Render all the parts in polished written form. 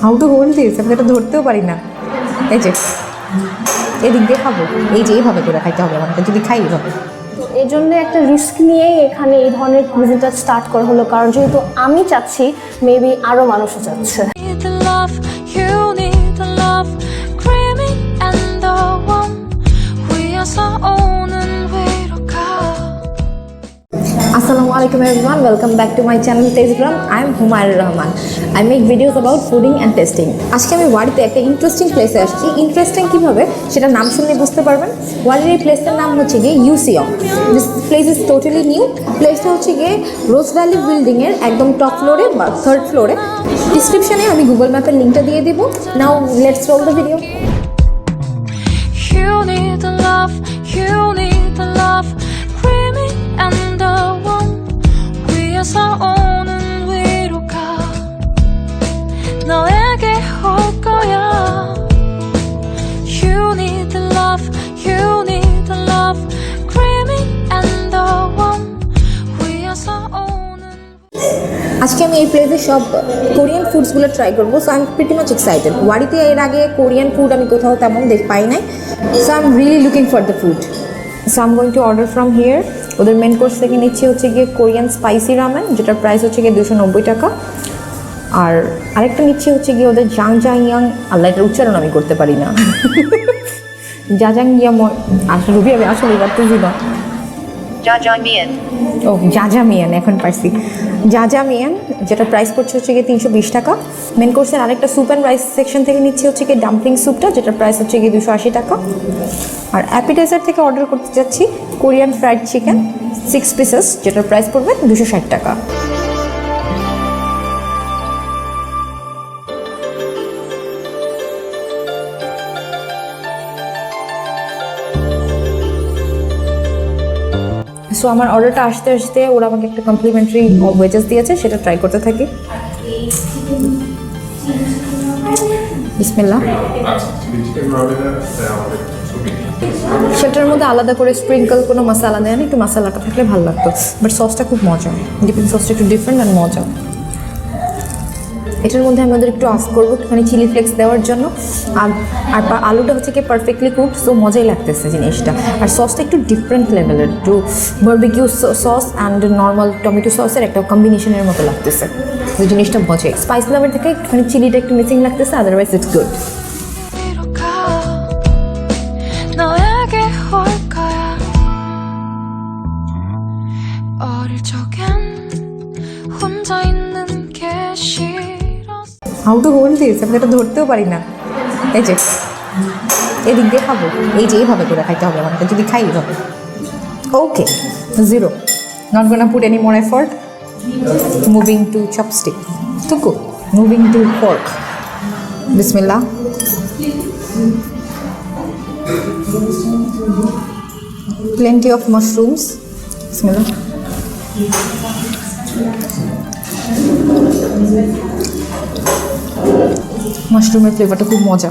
How to hold this, আমি এটা ধরতেও পারি না। এই যে এদিক দিয়ে খাবো, এই যে এইভাবে করে খাইতে হবে আমাকে, যদি খাই এইভাবে। তো এই জন্য একটা রিস্ক নিয়েই এখানে এই ধরনের কুইজিনটা স্টার্ট করা হলো, কারণ যেহেতু আমি চাচ্ছি, মেবি আরও মানুষও চাচ্ছে। Assalamu alaikum everyone, welcome back to my channel Tezgram. I am Humayra Rahman. I make videos about fooding and tasting. আজকে আমি ওয়ারিতে একটা ইন্টারেস্টিং প্লেসে আসছি। ইন্টারেস্টিং কিভাবে সেটা নাম শুনলে বুঝতে পারবেন। ওয়ারির এই প্লেসটার নাম হচ্ছে গিয়ে ইউসিয়ম। This place is totally new. প্লেসটা হচ্ছে গিয়ে রোজ ভ্যালি বিল্ডিংয়ের একদম টপ ফ্লোরে বা থার্ড ফ্লোরে। ডিসক্রিপশনে আমি গুগল ম্যাপের লিঙ্কটা দিয়ে দিব। Now let's role the video. You need the love, you need the love, creamy and the one 위에서 오는 위로가 너에게 올 거야. You need the love, you need the love, creamy and the one 위에서 오는. আজকে আমি এই প্লেসে সব কোরিয়ান ফুডসগুলো ট্রাই করবো, so I am pretty much excited. ওয়ারিতে এর আগে কোরিয়ান ফুড আমি কোথাও তেমন পাই নাই, so I am really looking for the food. So I am going to order from here. ওদের মেন কোর্স থেকে নিচ্ছি হচ্ছে গিয়ে কোরিয়ান স্পাইসি রামেন, যেটার প্রাইস হচ্ছে গিয়ে 290 টাকা। আর আরেকটা নিচ্ছি হচ্ছে গিয়ে ওদের জাংজাংয়াং, আল্লাহ এটার উচ্চারণ আমি করতে পারি না, জাজাংয়াম। আসলে রুবি আমি আসলে পারতেছি না। ও জাজামিয়ান, এখন পারছি। জাজামিয়ান, যেটা প্রাইস পড়ছে হচ্ছে গিয়ে 320 টাকা। মেন কোর্সের আরেকটা স্যুপ অ্যান্ড রাইস সেকশন থেকে নিচ্ছে হচ্ছে গিয়ে ডাম্পলিং স্যুপটা, যেটার প্রাইস হচ্ছে গিয়ে 280 টাকা। আর অ্যাপিটাইজার থেকে অর্ডার করতে যাচ্ছি কোরিয়ান ফ্রাইড চিকেন 6 পিসেস, যেটার প্রাইস পড়বে 260 টাকা। সো আমার অর্ডারটা আসতে আসতে ওরা আমাকে একটা কমপ্লিমেন্টারি ওয়েজেস দিয়েছে, সেটা ট্রাই করতে থাকি। বিসমিল্লাহ। সেটার মধ্যে আলাদা করে স্প্রিঙ্কল কোনো মশলা দেয় না, একটু মশলাটা থাকলে ভালো লাগতো, বাট সসটা খুব মজা। ডিপিং সসটা একটু ডিফারেন্ট অ্যান্ড মজা। এটার মধ্যে আমি ওদের একটু আস্ক করবো একটুখানি চিলি ফ্লেক্স দেওয়ার জন্য। আর আলুটা হচ্ছে কি পারফেক্টলি কুকড, সো মজাই লাগতেছে জিনিসটা। আর সসটা একটু ডিফারেন্ট লেভেলের, একটু barbecue sauce and normal tomato সসের একটা কম্বিনেশনের মতো লাগতেছে। যে জিনিসটা মজাই। স্পাইস লাভার থেকে একটুখানি চিলিটা একটু মিসিং লাগতেছে, otherwise it's good. 너에게 올 거야. 어릴 적엔 혼자 있는 게 싫었어. How to hold this, আমি এটা ধরতেও পারি না। এই যে এদিক দিয়ে খাবো, এই যে এইভাবে করে খাইতে হবে আমাকে, যদি খাই এইভাবে। Okay, zero, not gonna put any more effort. Moving to chopstick, টুকু মুভিং টু ফর্ক। বিসমিল্লাহ। Plenty of mushrooms. Bismillah. মাশরুমের ফ্লেভারটা খুব মজা।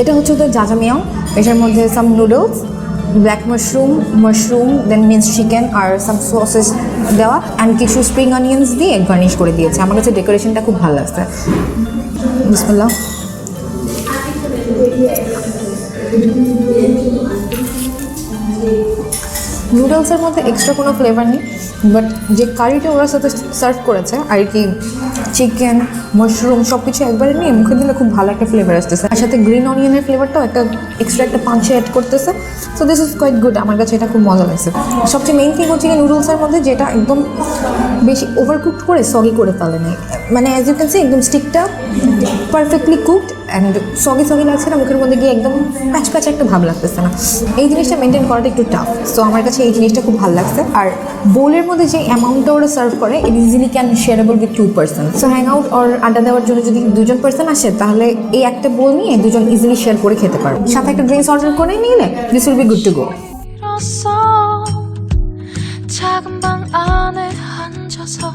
এটা হচ্ছে ওদের জাজামিয়াং। এটার মধ্যে some noodles, black mushroom, then means chicken আর সাম সসেস দেওয়া, অ্যান্ড কিছু স্প্রিং অনিয়ন্স দিয়ে গার্নিশ করে দিয়েছে। আমার কাছে ডেকোরেশনটা খুব ভালো লাগছে। বিসমিল্লাহ। নুডলসের মধ্যে এক্সট্রা কোনো ফ্লেভার নেই, বাট যে কারিটা ওরা সাথে সার্ভ করেছে আর কি, চিকেন মাশরুম সব কিছু একবারে নিয়ে মুখে দিলে খুব ভালো একটা ফ্লেভার আসতেছে। আর সাথে গ্রিন অনিয়নের ফ্লেভারটাও একটা এক্সট্রা একটা পাঞ্চে অ্যাড করতেছে। So this is quite good, আমার কাছে এটা খুব মজা লাগছে। সবচেয়ে মেইন থিং হচ্ছে কি নুডলসের মধ্যে যেটা একদম বেশি ওভারকুকড করে সগি করে ফেলে নেই, মানে অ্যাজ ইউ ক্যান সি একদম স্টিকটা পারফেক্টলি কুকড অ্যান্ড সগি লাগছে না, মুখের মধ্যে গিয়ে একদম প্যাচ একটা ভাব লাগতেছে না। এই জিনিসটা মেনটেন করাটা একটু টাফ, সো আমার কাছে এই জিনিসটা খুব ভালো লাগছে। আর বোলের মধ্যে যে অ্যামাউন্টটা ওরা সার্ভ করে, ইট easily can shareable with 2 person. So hang out or আড্ডা দেওয়ার জন্য যদি 2জন পার্সন আসে, তাহলে এই একটা বোল নিয়ে 2জন ইজিলি শেয়ার করে খেতে পারো। সাথে একটা ড্রিঙ্কস অর্ডার করে নিলে this will be good to go. 작은 방 안에 앉아서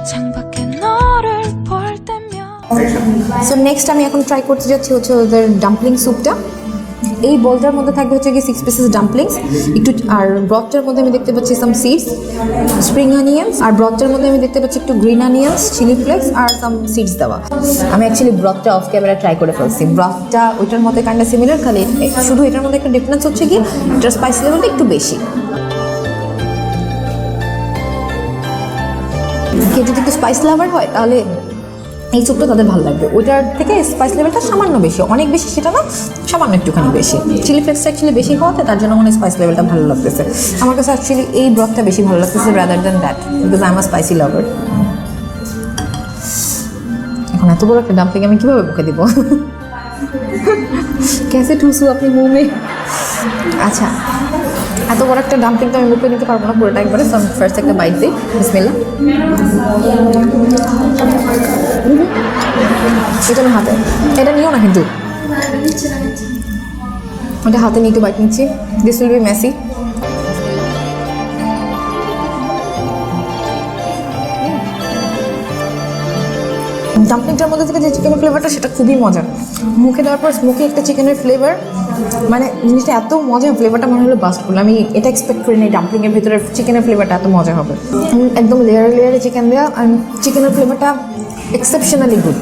창밖에 너를 볼 때면. So next আমি এখন ট্রাই করতে যাচ্ছি হচ্ছে ওদের ডাম্পলিং স্যুপটা। এই বোলটার মধ্যে থাকবে হচ্ছে কি 6 পিসেস ডাম্পলিংস একটু, আর ব্রথটার মধ্যে আমি দেখতে পাচ্ছি সাম সিডস, স্প্রিং অনিয়ন্স, আর ব্রথটার মধ্যে আমি দেখতে পাচ্ছি একটু গ্রিন অনিয়ন্স, চিলি ফ্লেক্স আর সাম সিডস দেওয়া। আমি অ্যাকচুয়ালি ব্রথটা অফ ক্যামেরা ট্রাই করে ফেলছি। ব্রথটা ওইটার মধ্যে কাইন্ডা সিমিলার, খালি শুধু এটার মধ্যে একটা ডিফারেন্স হচ্ছে কি এটার স্পাইস লেভেলটা একটু বেশি। কেউ যদি একটু স্পাইস লাভার হয় তাহলে এই স্যুপটা তাদের ভালো লাগবে। ওইটার থেকে স্পাইস লেভেলটা সামান্য বেশি, অনেক বেশি সেটা না, সামান্য একটুখানি বেশি। চিলি ফ্লেক্সটা অ্যাকচুয়ালি বেশি হওয়াতে তার জন্য মানে স্পাইস লেভেলটা ভালো লাগতেছে। আমার কাছে অ্যাকচুয়ালি এই ব্রথটা বেশি ভালো লাগতেছে rather than that, because I am a spicy lover. এখন এত বড় একটা ডাম্পলিং আমি কীভাবে মুখে দিব? ক্যাসে ঠুসু আপনি মুমে। আচ্ছা, এত বড় একটা ডাম্পলিং তো আমি মুখে নিতে পারবো না পুরোটা একবারে। সো আমি ফার্স্ট একটা বাইট দিই, বিসমিল্লাহ। এটা আমি হাতে, এটা নিও না কিন্তু, ওটা হাতে নিয়ে একটু বাইট নিচ্ছি। This will be messy. ডাম্পলিংটার মধ্যে থেকে যে চিকেনের ফ্লেভারটা সেটা খুবই মজার। মুখে দেওয়ার পর স্মোকি একটা চিকেনের ফ্লেভার, মানে জিনিসটা এত মজা, ফ্লেভারটা মনে হলো বাস্ট করলো। আমি এটা এক্সপেক্ট করিনি ডাম্পলিংয়ের ভিতরে চিকেনের ফ্লেভারটা এত মজা হবে। একদম লেয়ারে লেয়ারে চিকেন দেওয়া, আর চিকেনের ফ্লেভারটা এক্সেপশনালি গুড,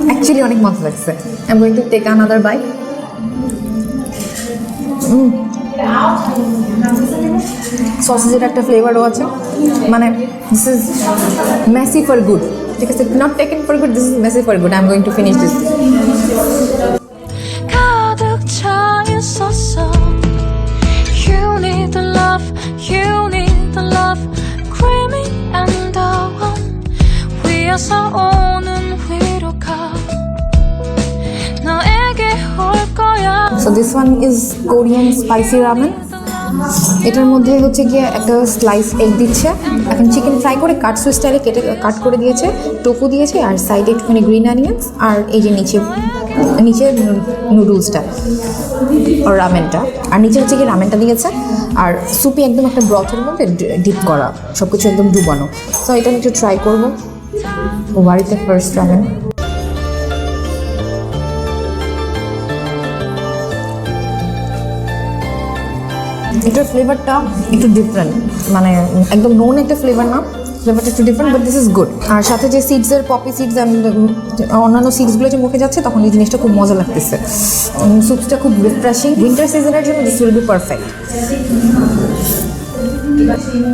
অ্যাকচুয়ালি অনেক মজা লাগছে। I am going to take another bite. সসেজের একটা ফ্লেভারও আছে, মানে this is messy for good. ঠিক আছে, not taken for good, this is messy for good. I am going to finish this. 가득 차 있었어. You need the love, you need the love, creamy and the one 위에서 오는 위로 가 너에게 올 거야. So this one is Korean spicy ramen. এটার মধ্যে হচ্ছে গিয়ে একটা slice egg দিচ্ছে, এখন chicken fry করে কাটসু স্টাইলে কাট করে দিয়েছে, টোফু দিয়েছে, আর সাইডে একটুখানি গ্রিন অনিয়ন্স, আর এই যে নিচে নুডলসটা আর রামেনটা, আর নিচে হচ্ছে কি রামেনটা দিয়েছে, আর সুপি একদম একটা ব্রথের মধ্যে ডিপ করা, সব কিছু একদম ডুবানো। সো এটা আমি একটু ট্রাই করবো। বাড়িতে ফার্স্ট রামেন। এটার ফ্লেভারটা একটু ডিফারেন্ট, মানে একদম নোন একটা ফ্লেভার না, ফ্লেভারটা একটু different, but this is good. আর সাথে যে সিডসের পপি সিডস অ্যান্ড অন্যান্য সিডসগুলো যে মুখে যাচ্ছে তখন এই জিনিসটা খুব মজা লাগতেছে। স্যুপটা খুব রিফ্রেশিং, উইন্টার সিজনের জন্য this will be perfect.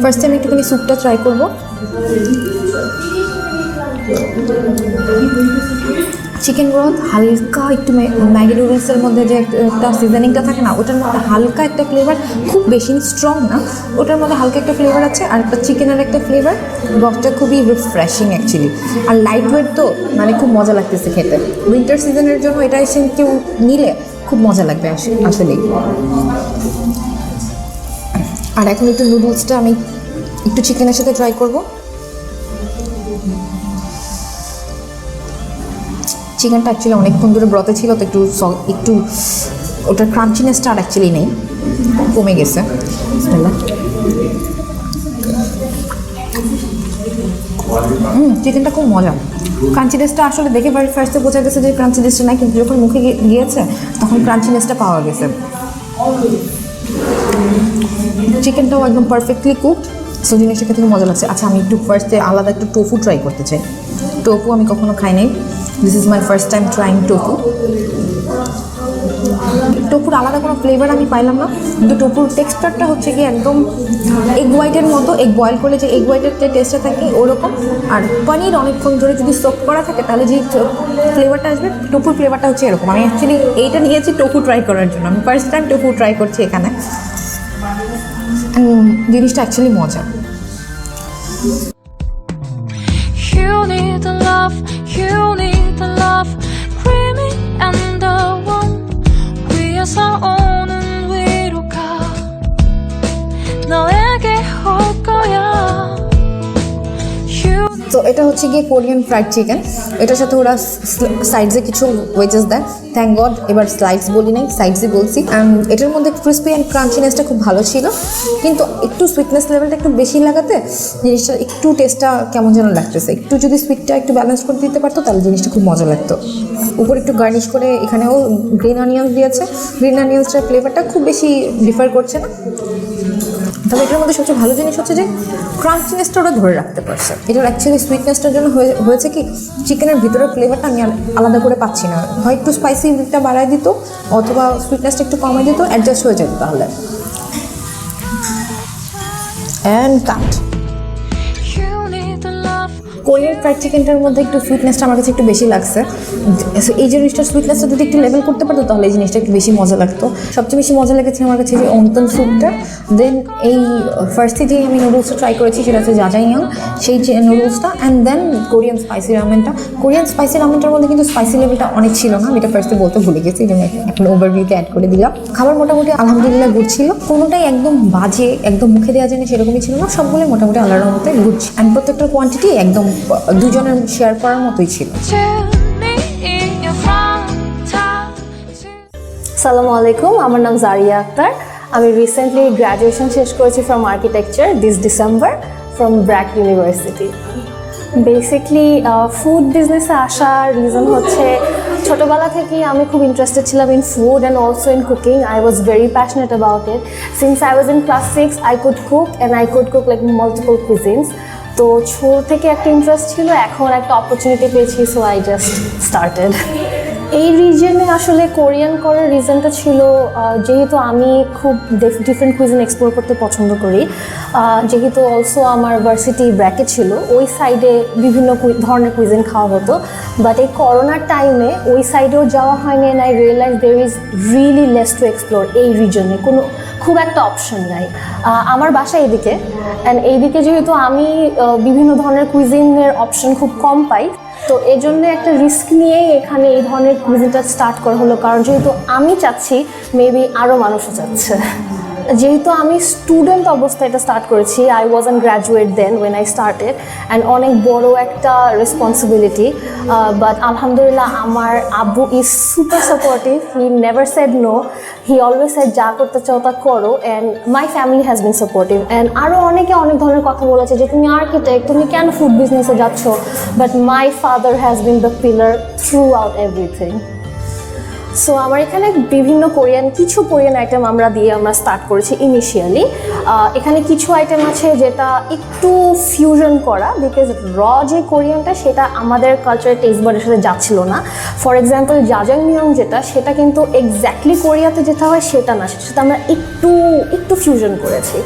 First time একটুখানি স্যুপটা ট্রাই করবো। চিকেন ব্রথ হালকা একটু ম্যাগি নুডলসের মধ্যে যে একটা সিজনিংটা থাকে না, ওটার মধ্যে হালকা একটা ফ্লেভার, খুব বেশি স্ট্রং না, ওটার মধ্যে হালকা একটা ফ্লেভার আছে, আর একটা চিকেনের একটা ফ্লেভার। ব্রথটা খুবই রিফ্রেশিং অ্যাকচুয়ালি, আর লাইট ওয়েট তো মানে খুব মজা লাগতেছে খেতে। উইন্টার সিজনের জন্য এটা এসে কেউ নিলে খুব মজা লাগবে আসলেই। আর এখন একটু নুডলসটা আমি একটু চিকেনের সাথে ট্রাই করবো। চিকেনটা অ্যাকচুয়ালি অনেকক্ষণ ধরে ব্রতে ছিল, তো একটু ওটার ক্রাঞ্চিনেসটা আর অ্যাকচুয়ালি নেই, কমে গেছে। চিকেনটা খুব মজা। ক্রাঞ্চিনেসটা আসলে দেখে বাড়ি ফার্স্টে বোঝা গেছে যে ক্রাঞ্চিনেসটা নাই, কিন্তু যখন মুখে গিয়েছে তখন ক্রাঞ্চিনেসটা পাওয়া গেছে। চিকেনটাও একদম পারফেক্টলি কুকড, সো জিনিসটা খেতে খুব মজা লাগছে। আচ্ছা, আমি একটু ফার্স্টে আলাদা একটু টোফু ট্রাই করতে চাই। টোফু আমি কখনো খাই নাই, this is my first time trying tofu. টোফুর আলাদা কোনো ফ্লেভার আমি পাইলাম না, কিন্তু টোফুর টেক্সচারটা হচ্ছে কি একদম এগ হোয়াইটের মতো, এগ বয়েল করলে যে এগ হোয়াইটের যে টেস্টটা থাকে ওরকম। আর পনির অনেকক্ষণ ধরে যদি সোক করা থাকে তাহলে যে ফ্লেভারটা আসবে, টোফুর ফ্লেভারটা হচ্ছে এরকম। আমি অ্যাকচুয়ালি এইটা নিয়েছি টোফু ট্রাই করার জন্য, আমি ফার্স্ট টাইম টোফু ট্রাই করছি এখানে। জিনিসটা অ্যাকচুয়ালি মজা। You need the love, you need the love, creamy and the one 위에서 오는 위로 가 너에게 올 거야. তো এটা হচ্ছে গিয়ে কোরিয়ান ফ্রাইড চিকেন। এটার সাথে ওরা সাইডসে কিছু ওয়েজেস দেয়, থ্যাংক গড এবার স্লাইডস বলি নাই, সাইডসই বলছি। এটার মধ্যে ক্রিসপি অ্যান্ড ক্রাঞ্চিনেসটা খুব ভালো ছিল, কিন্তু একটু সুইটনেস লেভেলটা একটু বেশি লাগাতে জিনিসটা একটু টেস্টটা কেমন যেন লাগতেছে। একটু যদি সুইটটা একটু ব্যালেন্স করে দিতে পারতো তাহলে জিনিসটা খুব মজা লাগতো। উপর একটু গার্নিশ করে এখানেও গ্রিন অনিয়ন্স দিয়েছে। গ্রিন অনিয়ন্সটার ফ্লেভারটা খুব বেশি ডিফার করছে না, তবে এটার মধ্যে সবচেয়ে ভালো জিনিস হচ্ছে যে ক্রাঞ্চিনেসটা ওরা ধরে রাখতে পারছে। এটার অ্যাকচুয়ালি সুইটনেসটার জন্য হয়েছে কি চিকেনের ভিতরের ফ্লেভারটা আমি আলাদা করে পাচ্ছি না, হয় একটু স্পাইসিটা বাড়ায় দিত অথবা সুইটনেসটা একটু কমায় দিত, অ্যাডজাস্ট হয়ে যেত তাহলে। And cut You need the love. Korean fried চিকেনটার মধ্যে একটু সুইটনেসটা আমার কাছে একটু বেশি লাগছে। এই জিনিসটার সুইটনেসটা যদি একটু লেভেল করতে পারতো তাহলে এই জিনিসটা একটু বেশি মজা লাগতো। সবচেয়ে বেশি মজা লেগেছে আমার কাছে যে অন্তন স্যুপটা। দেন এই ফার্স্টে যে আমি নুডলসটা ট্রাই করেছি সেটা হচ্ছে জাজাইয়াং, সেই যে নুডলসটা, অ্যান্ড দেন কোরিয়ান স্পাইসি রামেনটা। কোরিয়ান স্পাইসি রামেনটার মধ্যে কিন্তু স্পাইসি লেভেলটা অনেক ছিল না, আমি এটা ফার্স্টে বলতে ভুলে গেছি, এই জন্য এখন ওভারভিউতে অ্যাড করে দিলাম। খাবার মোটামুটি আলহামদুলিল্লাহ গুড ছিল, কোনোটাই একদম বাজে একদম মুখে দেওয়া যায় না সেরকমই ছিল না, সবগুলোই মোটামুটি আল্লাহর মতো গুড, অ্যান্ড প্রত্যেকটার কোয়ান্টিটি একদম দুজনের শেয়ার করার মতোই ছিল। Tell me in your front time. আসসালামু আলাইকুম, আমার নাম জারিয়া আক্তার। আমি রিসেন্টলি গ্র্যাজুয়েশন শেষ করেছি from architecture this December from BRAC university. Basically food বিজনেসে আসার রিজন হচ্ছে ছোটোবেলা থেকেই আমি খুব ইন্টারেস্টেড ছিলাম in food and also in cooking. I was very passionate about it. Since I was in class 6 I could cook and I could cook like multiple cuisines. তো ছোট থেকে একটা ইন্টারেস্ট ছিল, এখন একটা অপরচুনিটি পেয়েছি, সো আই জাস্ট স্টার্টেড। এই রিজনে আসলে কোরিয়ান করার রিজনটা ছিল যেহেতু আমি খুব ডিফারেন্ট কুইজিন এক্সপ্লোর করতে পছন্দ করি, যেহেতু অলসো আমার ভার্সিটি ব্র্যাকে ছিল, ওই সাইডে বিভিন্ন ধরনের কুইজিন খাওয়া হতো। বাট এই করোনার টাইমে ওই সাইডেও যাওয়া হয়নি, and I realise there is really less to explore. এই রিজনে কোনো খুব একটা অপশন নাই। আমার বাসা এইদিকে, অ্যান্ড এইদিকে যেহেতু আমি বিভিন্ন ধরনের কুইজিনের অপশন খুব কম পাই, তো এই জন্য একটা রিস্ক নিয়েই এখানে এই ধরনের কুইজিনটা স্টার্ট করা হলো, কারণ যেহেতু আমি চাচ্ছি মেবি আরও মানুষও চাচ্ছে। যেহেতু আমি স্টুডেন্ট অবস্থায় এটা স্টার্ট করেছি, I was an graduate then when I started, and অনেক বড় একটা রেসপন্সিবিলিটি। বাট আলহামদুলিল্লাহ আমার আব্বু is super supportive, he never said no, he always said যা করতে চাও তা করো, and my family has been supportive. And আরও অনেকে অনেক ধরনের কথা বলেছে যে তুমি আর্কিটেক্ট, তুমি কেন ফুড বিজনেসে যাচ্ছ, but my father has been the pillar through out everything. So আমার এখানে বিভিন্ন কিছু কোরিয়ান আইটেম আমরা স্টার্ট করেছি ইনিশিয়ালি। এখানে কিছু আইটেম আছে যেটা একটু ফিউশন করা, বিকজ যে কোরিয়ানটা সেটা আমাদের কালচারের টেস্ট বাডের সাথে যাচ্ছিল না। ফর এক্সাম্পল জাজাংমিয়ং যেটা, সেটা কিন্তু এক্স্যাক্টলি কোরিয়াতে যেটা হয় সেটা না, সেটা আমরা একটু ফিউশন করেছি।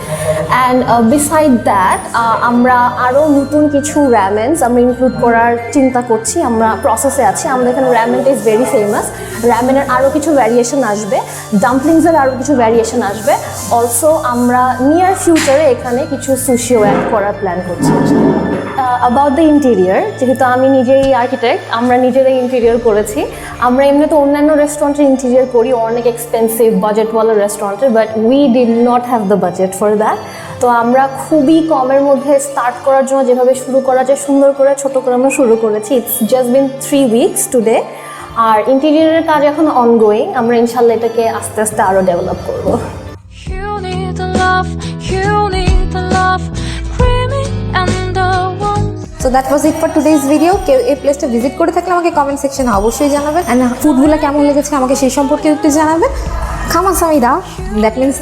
অ্যান্ড বিসাইড দ্যাট আমরা আরও নতুন কিছু র্যামেন্স আমরা ইনক্লুড করার চিন্তা করছি, আমরা প্রসেসে আছি। আমাদের এখানে র্যামেনটা ইজ ভেরি ফেমাস, র্যামেনের আরও কিছু ভ্যারিয়েশন আসবে, ডাম্পলিংসের আরও কিছু ভ্যারিয়েশন আসবে। অলসো আমরা নিয়ার ফিউচারে এখানে কিছু সুশিও অ্যাড করার প্ল্যান করছি। অ্যাবাউট দ্য ইন্টেরিয়ার, যেহেতু আমি নিজেই আর্কিটেক্ট, আমরা নিজেরাই ইন্টেরিয়ার করেছি। আমরা এমনিতে অন্যান্য রেস্টুরেন্টের ইন্টেরিয়ার করি, অনেক এক্সপেন্সিভ বাজেটওয়ালা রেস্টুরেন্টের, but we did not have the budget for that. তো আমরা খুবই কমের মধ্যে স্টার্ট করার জন্য যেভাবে শুরু করা যায় সুন্দর করে ছোট করে আমরা শুরু করেছি। It's just been 3 weeks today. আর ইন্টেরিয়রের কাজ এখন অনগোয়িং, আমরা ইনশাল্লাহ এটাকে আস্তে আস্তে আরও ডেভেলপ করবো। You need the love, you need the love, creamy and the warm. So that was it for today's video. কেউ এই প্লেসটা ভিজিট করে থাকলে আমাকে কমেন্ট সেকশনে অবশ্যই জানাবেন, অ্যান্ড ফুডগুলো কেমন লেগেছে আমাকে সেই সম্পর্কে একটু জানাবেন। খামাসামিদা, that means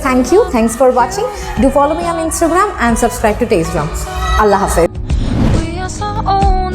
thanks for watching. Do follow me on Instagram and subscribe to Taste Drum. আল্লাহ হাফেজ। We are so own.